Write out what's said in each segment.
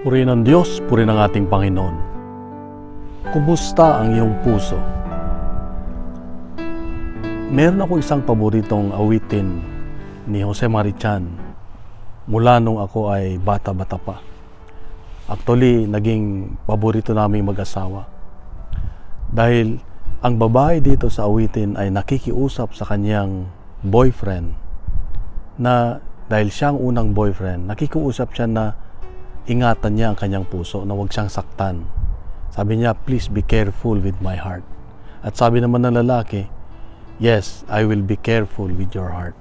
Purihin ang Diyos, purihin ang ating Panginoon. Kumusta ang iyong puso? Meron ako isang paboritong awitin ni Jose Marichan mula nung ako ay bata-bata pa. Actually, naging paborito namin mag-asawa. Dahil ang babae dito sa awitin ay nakikiusap sa kanyang boyfriend na dahil siya ang unang boyfriend, nakikiusap siya na ingatan niya ang kanyang puso, na huwag siyang saktan. Sabi niya, please be careful with my heart. At sabi naman ng lalaki, yes, I will be careful with your heart.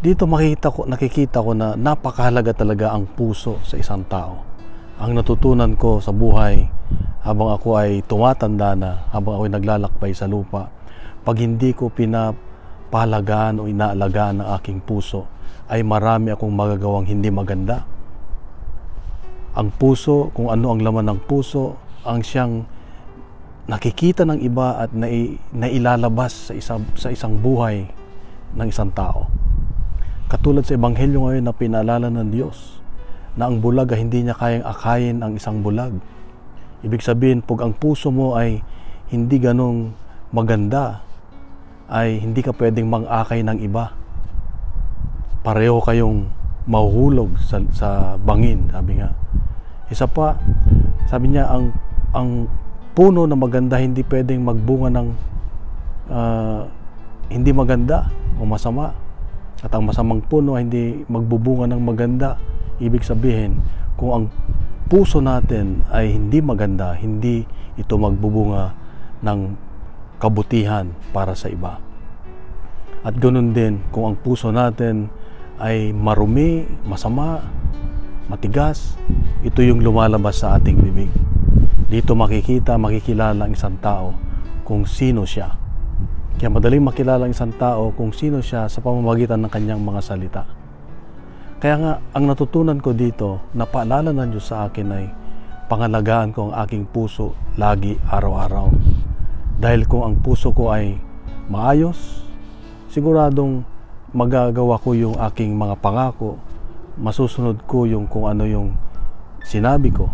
Dito nakikita ko na napakahalaga talaga ang puso sa isang tao. Ang natutunan ko sa buhay habang ako ay tumatanda na, habang ako ay naglalakbay sa lupa, pag hindi ko pinapahalagaan o inaalagaan ang aking puso, ay marami akong magagawang hindi maganda. Ang puso, kung ano ang laman ng puso, ang siyang nakikita ng iba at nailalabas sa isang buhay ng isang tao. Katulad sa Ebanghelyo ngayon na pinaalala ng Diyos na ang bulag ay hindi niya kayang akayin ang isang bulag. Ibig sabihin, pag ang puso mo ay hindi ganong maganda, ay hindi ka pwedeng mang-akay ng iba. Pareho kayong mahuhulog sa bangin, sabi nga. Isa pa, sabi niya, ang puno na maganda hindi pwedeng magbunga ng hindi maganda o masama. At ang masamang puno ay hindi magbubunga ng maganda. Ibig sabihin, kung ang puso natin ay hindi maganda, hindi ito magbubunga ng kabutihan para sa iba. At ganoon din, kung ang puso natin ay marumi, masama, matigas, ito yung lumalabas sa ating bibig. Dito makikilala ang isang tao kung sino siya. Kaya madaling makilala ang isang tao kung sino siya sa pamamagitan ng kanyang mga salita. Kaya nga, ang natutunan ko dito, na paalala ng Diyos sa akin ay pangalagaan ko ang aking puso lagi, araw-araw. Dahil kung ang puso ko ay maayos, siguradong magagawa ko yung aking mga pangako, masusunod ko yung kung ano yung sinabi ko.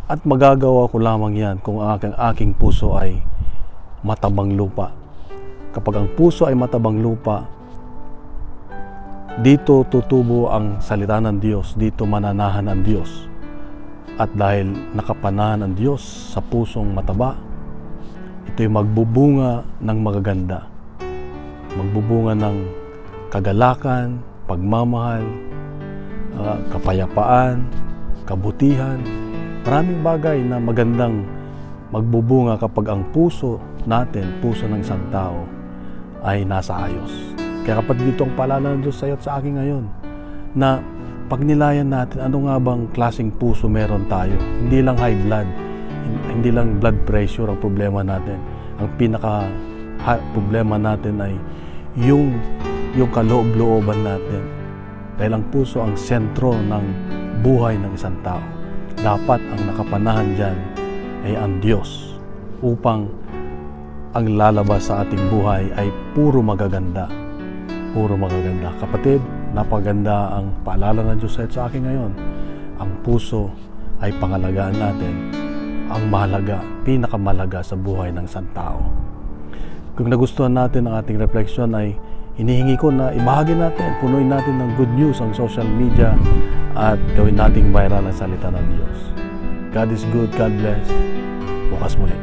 At magagawa ko lamang yan kung ang aking puso ay matabang lupa. Kapag ang puso ay matabang lupa, dito tutubo ang salita ng Diyos, dito mananahan ang Diyos. At dahil nakapanahan ang Diyos sa pusong mataba, ito'y magbubunga ng magaganda. Magbubunga ng kagalakan, pagmamahal, kapayapaan, kabutihan. Maraming bagay na magandang magbubunga kapag ang puso natin, puso ng isang tao, ay nasa ayos. Kaya kapag dito ang paalala ng Diyos sa iyo at sa akin ngayon, na pagnilayan natin, ano nga bang klaseng puso meron tayo? Hindi lang high blood, hindi lang blood pressure ang problema natin. Ang pinaka problema natin ay yung kaloob-looban natin. Dahil ang puso ang sentro ng buhay ng isang tao. Dapat ang nakapanahan dyan ay ang Diyos, upang ang lalabas sa ating buhay ay puro magaganda. Puro magaganda. Kapatid, napaganda ang paalala ng Diyos sa akin ngayon. Ang puso ay pangalagaan natin. Ang mahalaga, pinakamalaga sa buhay ng isang tao. Kung nagustuhan natin ang ating refleksyon, ay hinihingi ko na ibahagi natin, punuin natin ng good news ang social media at gawin nating viral ang salita ng Diyos. God is good, God bless. Bukas muli.